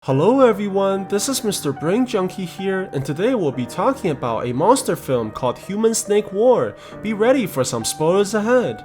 Hello everyone, this is Mr. Brain Junkie here, and today we'll be talking about a monster film called Human Snake War. Be ready for some spoilers ahead.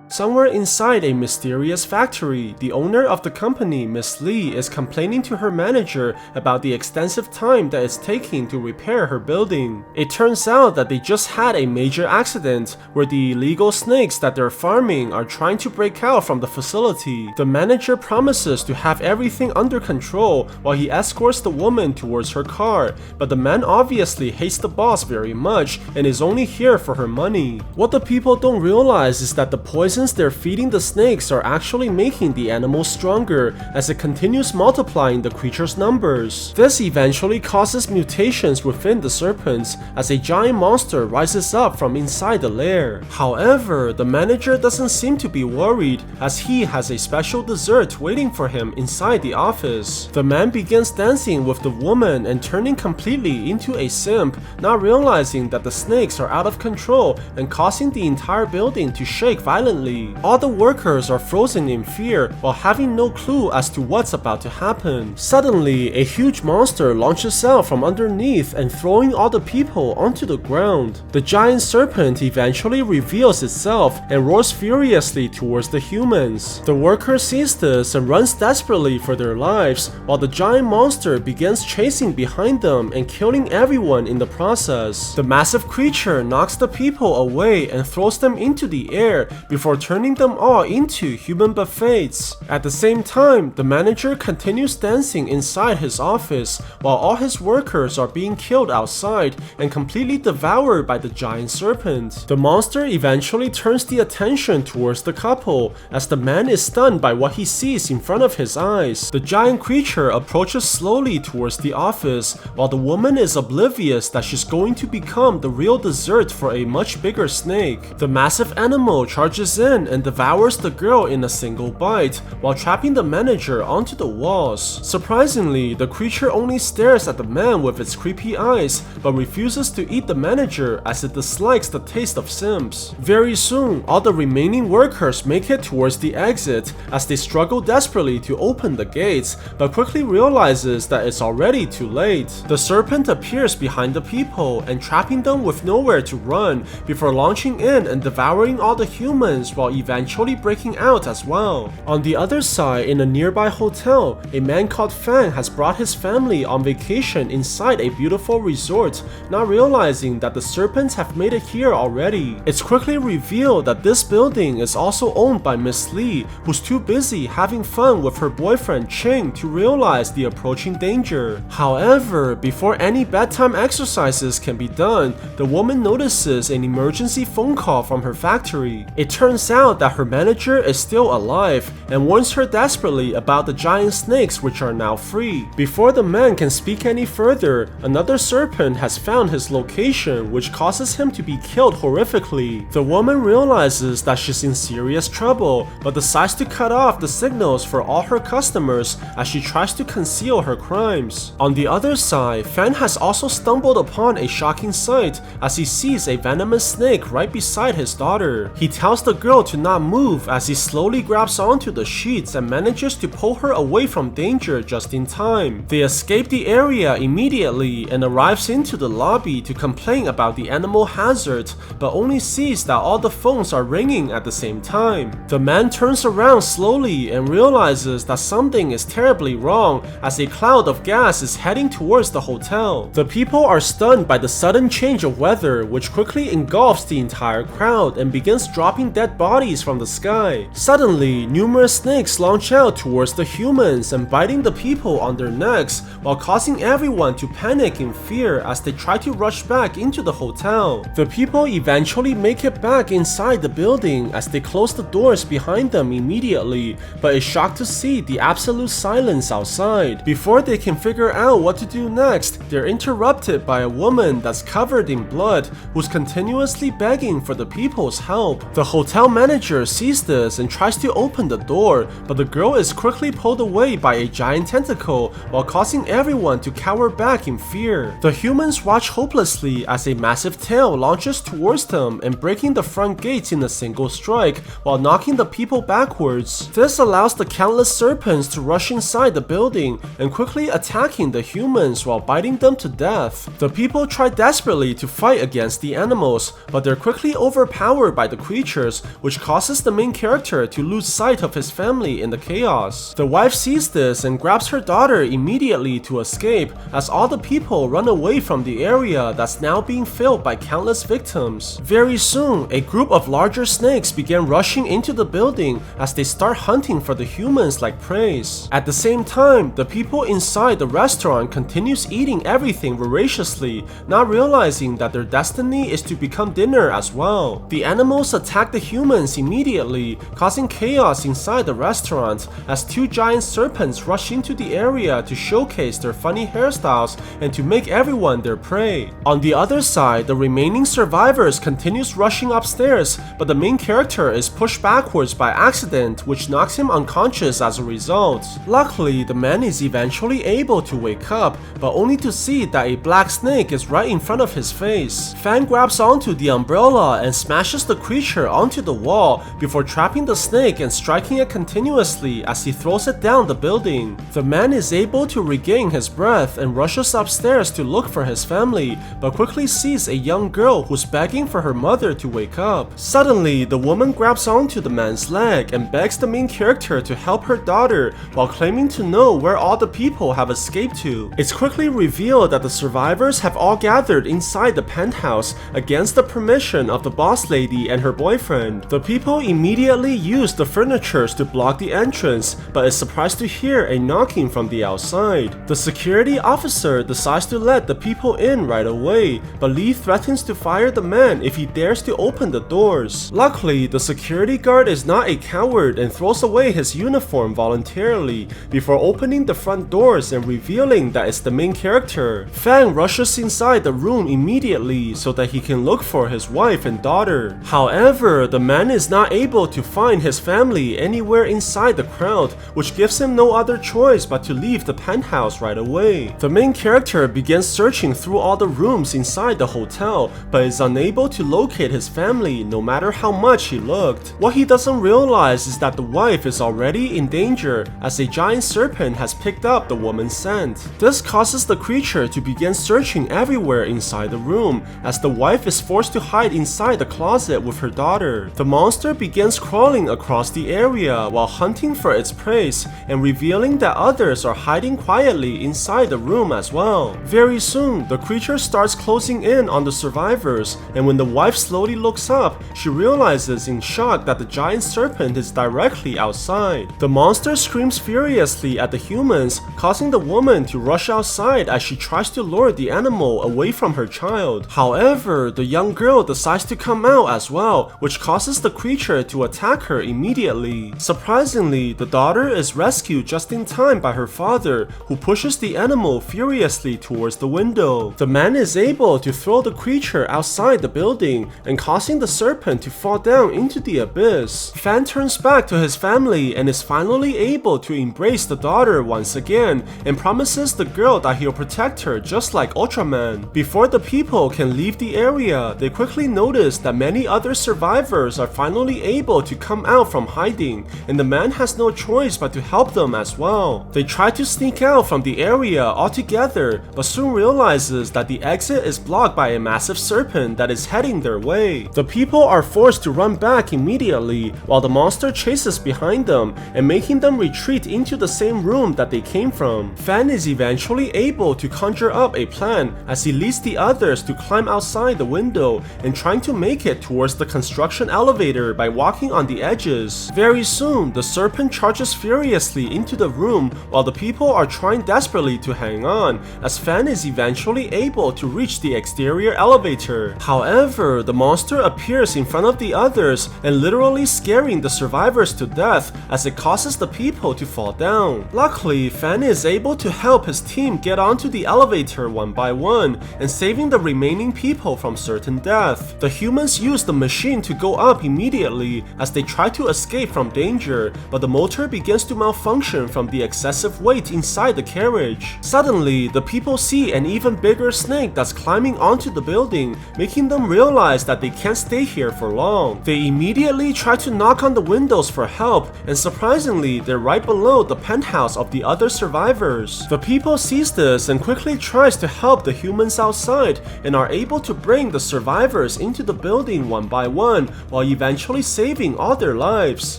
Somewhere inside a mysterious factory, the owner of the company, Miss Lee, is complaining to her manager about the extensive time that it's taking to repair her building. It turns out that they just had a major accident where the illegal snakes that they're farming are trying to break out from the facility. The manager promises to have everything under control while he escorts the woman towards her car, but the man obviously hates the boss very much and is only here for her money. What the people don't realize is that the poisons they're feeding the snakes are actually making the animals stronger as it continues multiplying the creature's numbers. This eventually causes mutations within the serpents as a giant monster rises up from inside the lair. However, the manager doesn't seem to be worried as he has a special dessert waiting for him inside the office. The man begins dancing with the woman and turning completely into a simp, not realizing that the snakes are out of control and causing the entire building to shake violently. All the workers are frozen in fear while having no clue as to what's about to happen. Suddenly, a huge monster launches out from underneath and throwing all the people onto the ground. The giant serpent eventually reveals itself and roars furiously towards the humans. The worker sees this and runs desperately for their lives, while the giant monster begins chasing behind them and killing everyone in the process. The massive creature knocks the people away and throws them into the air before turning them all into human buffets. At the same time, the manager continues dancing inside his office while all his workers are being killed outside and completely devoured by the giant serpent. The monster eventually turns the attention towards the couple as the man is stunned by what he sees in front of his eyes. The giant creature approaches slowly towards the office while the woman is oblivious that she's going to become the real dessert for a much bigger snake. The massive animal charges in and devours the girl in a single bite while trapping the manager onto the walls. Surprisingly, the creature only stares at the man with its creepy eyes but refuses to eat the manager as it dislikes the taste of simps. Very soon, all the remaining workers make it towards the exit as they struggle desperately to open the gates but quickly realizes that it's already too late. The serpent appears behind the people and trapping them with nowhere to run before launching in and devouring all the humans while eventually breaking out as well. On the other side, in a nearby hotel, a man called Fan has brought his family on vacation inside a beautiful resort, not realizing that the serpents have made it here already. It's quickly revealed that this building is also owned by Miss Lee, who's too busy having fun with her boyfriend Ching to realize the approaching danger. However, before any bedtime exercises can be done, the woman notices an emergency phone call from her factory. It turns out that her manager is still alive and warns her desperately about the giant snakes which are now free. Before the man can speak any further, another serpent has found his location which causes him to be killed horrifically. The woman realizes that she's in serious trouble but decides to cut off the signals for all her customers as she tries to conceal her crimes. On the other side, Fan has also stumbled upon a shocking sight as he sees a venomous snake right beside his daughter. He tells the girl to not move as he slowly grabs onto the sheets and manages to pull her away from danger just in time. They escape the area immediately and arrives into the lobby to complain about the animal hazard, but only sees that all the phones are ringing at the same time. The man turns around slowly and realizes that something is terribly wrong as a cloud of gas is heading towards the hotel. The people are stunned by the sudden change of weather which quickly engulfs the entire crowd and begins dropping dead bodies from the sky. Suddenly, numerous snakes launch out towards the humans and biting the people on their necks while causing everyone to panic in fear as they try to rush back into the hotel. The people eventually make it back inside the building as they close the doors behind them immediately, but is shocked to see the absolute silence outside. Before they can figure out what to do next, they're interrupted by a woman that's covered in blood who's continuously begging for the people's help. The hotel hotel manager sees this and tries to open the door, but the girl is quickly pulled away by a giant tentacle while causing everyone to cower back in fear. The humans watch hopelessly as a massive tail launches towards them and breaking the front gates in a single strike while knocking the people backwards. This allows the countless serpents to rush inside the building and quickly attacking the humans while biting them to death. The people try desperately to fight against the animals, but they're quickly overpowered by the creatures, which causes the main character to lose sight of his family in the chaos. The wife sees this and grabs her daughter immediately to escape, as all the people run away from the area that's now being filled by countless victims. Very soon, a group of larger snakes begin rushing into the building as they start hunting for the humans like prey. At the same time, the people inside the restaurant continues eating everything voraciously, not realizing that their destiny is to become dinner as well. The animals attack the humans immediately, causing chaos inside the restaurant as two giant serpents rush into the area to showcase their funny hairstyles and to make everyone their prey. On the other side, the remaining survivors continues rushing upstairs, but the main character is pushed backwards by accident, which knocks him unconscious as a result. Luckily, the man is eventually able to wake up, but only to see that a black snake is right in front of his face. Fan grabs onto the umbrella and smashes the creature onto the wall before trapping the snake and striking it continuously as he throws it down the building. The man is able to regain his breath and rushes upstairs to look for his family, but quickly sees a young girl who's begging for her mother to wake up. Suddenly, the woman grabs onto the man's leg and begs the main character to help her daughter while claiming to know where all the people have escaped to. It's quickly revealed that the survivors have all gathered inside the penthouse against the permission of the boss lady and her boyfriend. The people immediately use the furnitures to block the entrance, but is surprised to hear a knocking from the outside. The security officer decides to let the people in right away, but Lee threatens to fire the man if he dares to open the doors. Luckily, the security guard is not a coward and throws away his uniform voluntarily before opening the front doors and revealing that it's the main character. Fang rushes inside the room immediately so that he can look for his wife and daughter. However, the man is not able to find his family anywhere inside the crowd, which gives him no other choice but to leave the penthouse right away. The main character begins searching through all the rooms inside the hotel, but is unable to locate his family no matter how much he looked. What he doesn't realize is that the wife is already in danger as a giant serpent has picked up the woman's scent. This causes the creature to begin searching everywhere inside the room as the wife is forced to hide inside the closet with her daughter. The monster begins crawling across the area while hunting for its prey and revealing that others are hiding quietly inside the room as well. Very soon, the creature starts closing in on the survivors, and when the wife slowly looks up, she realizes in shock that the giant serpent is directly outside. The monster screams furiously at the humans, causing the woman to rush outside as she tries to lure the animal away from her child. However, the young girl decides to come out as well, which causes the creature to attack her immediately. Surprisingly, the daughter is rescued just in time by her father, who pushes the animal furiously towards the window. The man is able to throw the creature outside the building and causing the serpent to fall down into the abyss. Fan turns back to his family and is finally able to embrace the daughter once again and promises the girl that he'll protect her just like Ultraman. Before the people can leave the area, they quickly notice that many other survivors are finally able to come out from hiding, and the man has no choice but to help them as well. They try to sneak out from the area altogether, but soon realizes that the exit is blocked by a massive serpent that is heading their way. The people are forced to run back immediately while the monster chases behind them and making them retreat into the same room that they came from. Fan is eventually able to conjure up a plan as he leads the others to climb outside the window and trying to make it towards the construction elevator by walking on the edges. Very soon, the serpent charges furiously into the room while the people are trying desperately to hang on, as Fan is eventually able to reach the exterior elevator. However, the monster appears in front of the others and literally scaring the survivors to death as it causes the people to fall down. Luckily, Fan is able to help his team get onto the elevator one by one and saving the remaining people from certain death. The humans use the machine to go up up immediately as they try to escape from danger, but the motor begins to malfunction from the excessive weight inside the carriage. Suddenly, the people see an even bigger snake that's climbing onto the building, making them realize that they can't stay here for long. They immediately try to knock on the windows for help, and surprisingly, they're right below the penthouse of the other survivors. The people sees this and quickly tries to help the humans outside and are able to bring the survivors into the building one by one while eventually saving all their lives.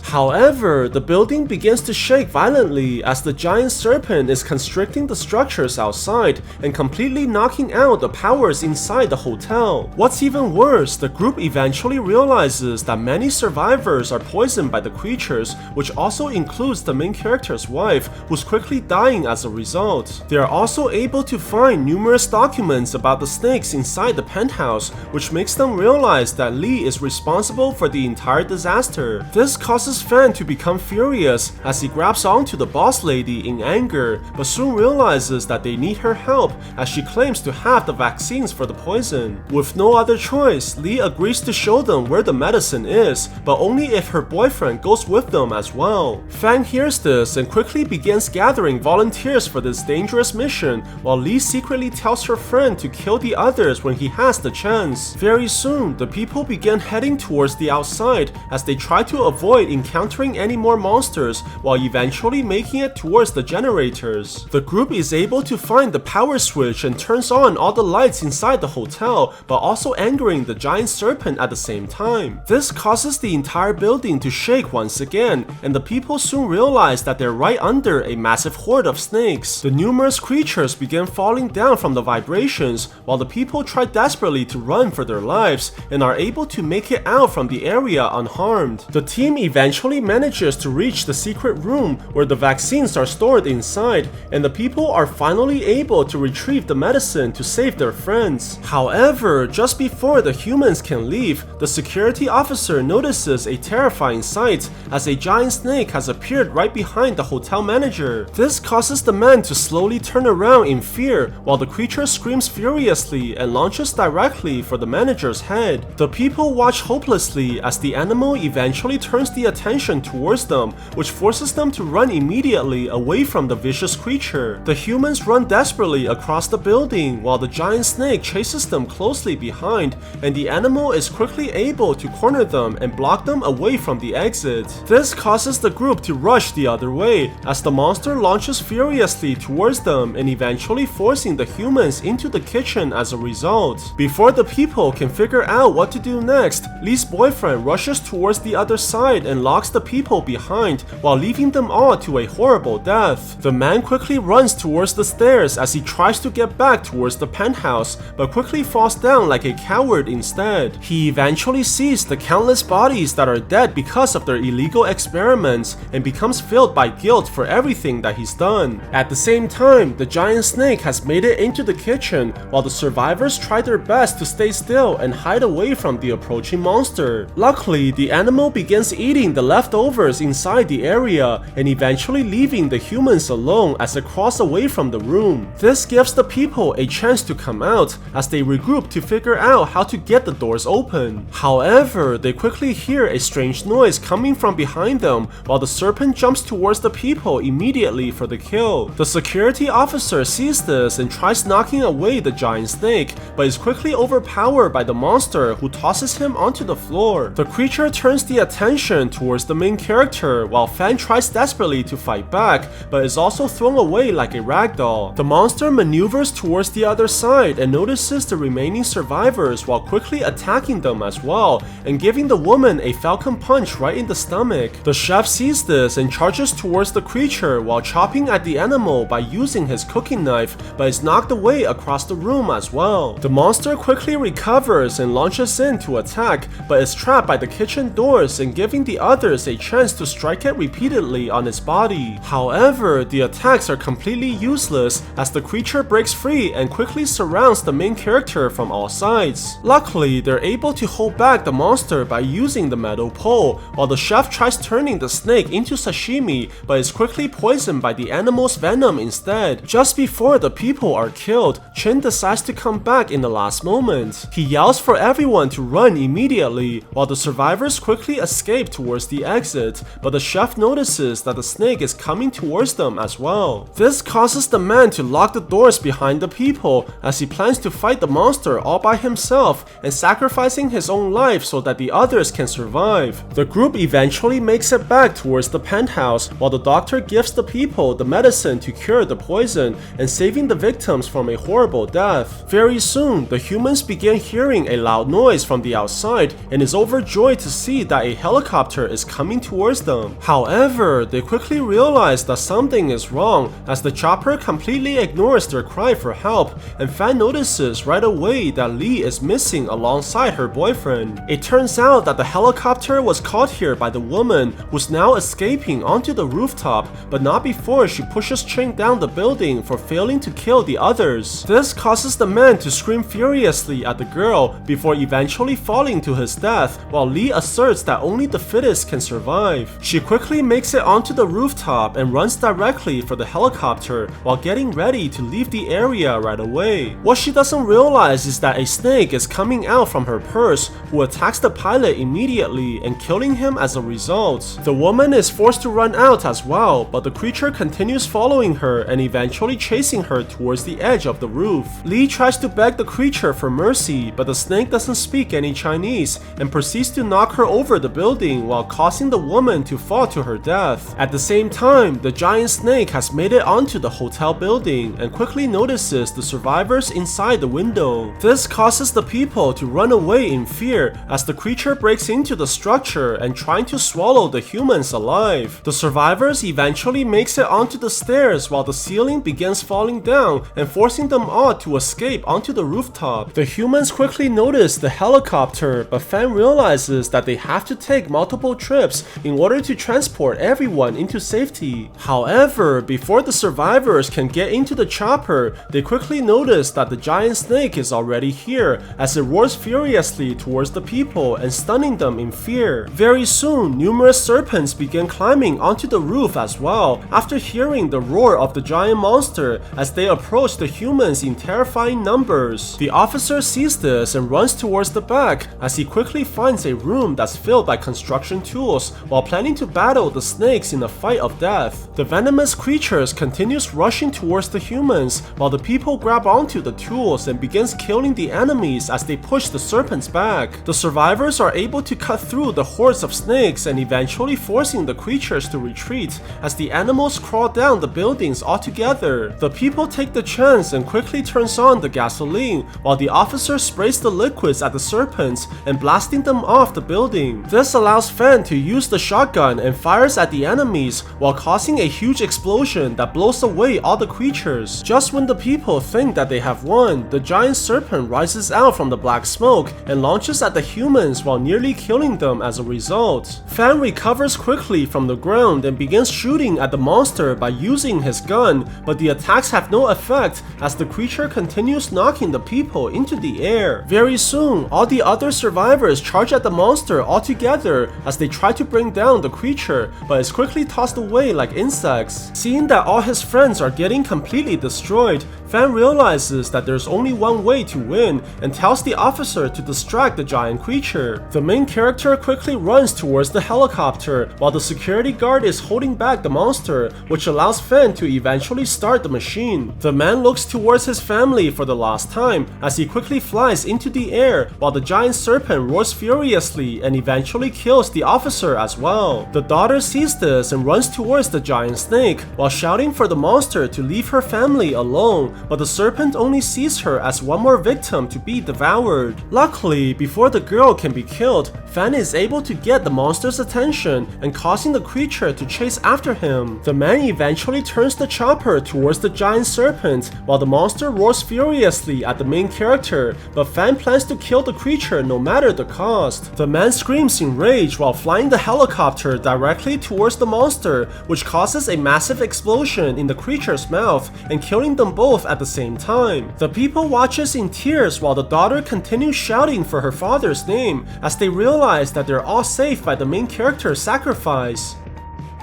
However, the building begins to shake violently as the giant serpent is constricting the structures outside and completely knocking out the powers inside the hotel. What's even worse, the group eventually realizes that many survivors are poisoned by the creatures, which also includes the main character's wife, who's quickly dying as a result. They are also able to find numerous documents about the snakes inside the penthouse, which makes them realize that Lee is responsible for the entire disaster. This causes Fan to become furious as he grabs onto the boss lady in anger, but soon realizes that they need her help as she claims to have the vaccines for the poison. With no other choice, Lee agrees to show them where the medicine is, but only if her boyfriend goes with them as well. Fan hears this and quickly begins gathering volunteers for this dangerous mission, while Lee secretly tells her friend to kill the others when he has the chance. Very soon, the people begin heading towards the outside as they try to avoid encountering any more monsters while eventually making it towards the generators. The group is able to find the power switch and turns on all the lights inside the hotel, but also angering the giant serpent at the same time. This causes the entire building to shake once again, and the people soon realize that they're right under a massive horde of snakes. The numerous creatures begin falling down from the vibrations, while the people try desperately to run for their lives and are able to make it out from the area unharmed. The team eventually manages to reach the secret room where the vaccines are stored inside, and the people are finally able to retrieve the medicine to save their friends. However, just before the humans can leave, the security officer notices a terrifying sight as a giant snake has appeared right behind the hotel manager. This causes the man to slowly turn around in fear while the creature screams furiously and launches directly for the manager's head. The people watch hopelessly as the animal eventually turns the attention towards them, which forces them to run immediately away from the vicious creature. The humans run desperately across the building while the giant snake chases them closely behind, and the animal is quickly able to corner them and block them away from the exit. This causes the group to rush the other way as the monster launches furiously towards them and eventually forcing the humans into the kitchen as a result. Before the people can figure out what to do next, Lee's boyfriend rushes towards the other side and locks the people behind while leaving them all to a horrible death. The man quickly runs towards the stairs as he tries to get back towards the penthouse, but quickly falls down like a coward instead. He eventually sees the countless bodies that are dead because of their illegal experiments and becomes filled by guilt for everything that he's done. At the same time, the giant snake has made it into the kitchen while the survivors try their best to stay still and hide away from the approaching monster. Luckily, the animal begins eating the leftovers inside the area and eventually leaving the humans alone as it crawls away from the room. This gives the people a chance to come out as they regroup to figure out how to get the doors open. However, they quickly hear a strange noise coming from behind them while the serpent jumps towards the people immediately for the kill. The security officer sees this and tries knocking away the giant snake, but is quickly overpowered by the monster who tosses him onto the floor. The creature turns the attention towards the main character while Fan tries desperately to fight back, but is also thrown away like a ragdoll. The monster maneuvers towards the other side and notices the remaining survivors while quickly attacking them as well and giving the woman a falcon punch right in the stomach. The chef sees this and charges towards the creature while chopping at the animal by using his cooking knife, but is knocked away across the room as well. The monster quickly recovers and launches in to attack, but is trapped by the kitchen doors and giving the others a chance to strike it repeatedly on its body. However, the attacks are completely useless as the creature breaks free and quickly surrounds the main character from all sides. Luckily, they're able to hold back the monster by using the metal pole, while the chef tries turning the snake into sashimi, but is quickly poisoned by the animal's venom instead. Just before the people are killed, Chin decides to come back in the last moment. He yells for everyone to run immediately, while the survivors quickly escape towards the exit, but the chef notices that the snake is coming towards them as well. This causes the man to lock the doors behind the people as he plans to fight the monster all by himself and sacrificing his own life so that the others can survive. The group eventually makes it back towards the penthouse while the doctor gives the people the medicine to cure the poison and saving the victims from a horrible death. Very soon, the humans begin hearing a loud noise from the outside and is overjoyed to see that a helicopter is coming towards them. However, they quickly realize that something is wrong as the chopper completely ignores their cry for help, and Fan notices right away that Lee is missing alongside her boyfriend. It turns out that the helicopter was caught here by the woman who's now escaping onto the rooftop, but not before she pushes Ching down the building for failing to kill the others. This causes the man to scream furiously at the girl before eventually falling to his death, while Lee asserts that only the fittest can survive. She quickly makes it onto the rooftop and runs directly for the helicopter while getting ready to leave the area right away. What she doesn't realize is that a snake is coming out from her purse who attacks the pilot immediately and killing him as a result. The woman is forced to run out as well, but the creature continues following her and eventually chasing her towards the edge of the roof. Lee tries to beg the creature for mercy, but the snake doesn't speak any Chinese and proceeds to knock her over the building while causing the woman to fall to her death. At the same time, the giant snake has made it onto the hotel building and quickly notices the survivors inside the window. This causes the people to run away in fear as the creature breaks into the structure and trying to swallow the humans alive. The survivors eventually makes it onto the stairs while the ceiling begins falling down and forcing them all to escape onto the rooftop. The humans quickly notice the helicopter, but Fan realizes that they have to take multiple trips in order to transport everyone into safety. However, before the survivors can get into the chopper, they quickly notice that the giant snake is already here as it roars furiously towards the people and stunning them in fear. Very soon, numerous serpents begin climbing onto the roof as well after hearing the roar of the giant monster as they approach the humans in terrifying numbers. The officer sees this and runs towards the back as he quickly finds a room that's filled by construction tools while planning to battle the snakes in a fight of death. The venomous creatures continues rushing towards the humans while the people grab onto the tools and begins killing the enemies as they push the serpents back. The survivors are able to cut through the hordes of snakes and eventually forcing the creatures to retreat as the animals crawl down the buildings altogether. The people take the chance and quickly turns on the gasoline while the officer sprays the liquids at the serpents and blasting them off the building. This allows Fan to use the shotgun and fires at the enemies while causing a huge explosion that blows away all the creatures. Just when the people think that they have won, the giant serpent rises out from the black smoke and launches at the humans while nearly killing them as a result. Fan recovers quickly from the ground and begins shooting at the monster by using his gun, but the attacks have no effect as the creature continues knocking the people into the air. Very soon, all the other survivors charge at the monster altogether as they try to bring down the creature, but is quickly tossed away like insects. Seeing that all his friends are getting completely destroyed, Fan realizes that there's only one way to win and tells the officer to distract the giant creature. The main character quickly runs towards the helicopter while the security guard is holding back the monster, which allows Fan to eventually start the machine. The man looks towards his family for the last time as he quickly flies into the air while the giant serpent roars furiously and eventually kills the officer as well. The daughter sees this and runs towards the giant snake while shouting for the monster to leave her family alone, but the serpent only sees her as one more victim to be devoured. Luckily, before the girl can be killed, Fan is able to get the monster's attention and causing the creature to chase after him. The man eventually turns the chopper towards the giant serpent while the monster roars furiously at the main character, but Fan plans to kill the creature no matter the cost. The man screams in rage while flying the helicopter directly towards the monster, which causes a massive explosion in the creature's mouth and killing them both at the same time. The people watches in tears while the daughter continues shouting for her father's name as they realize that they're all safe by the main character's sacrifice.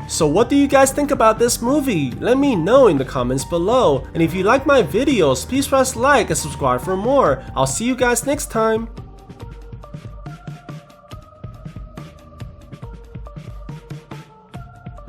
So what do you guys think about this movie? Let me know in the comments below, and if you like my videos, please press like and subscribe for more. I'll see you guys next time.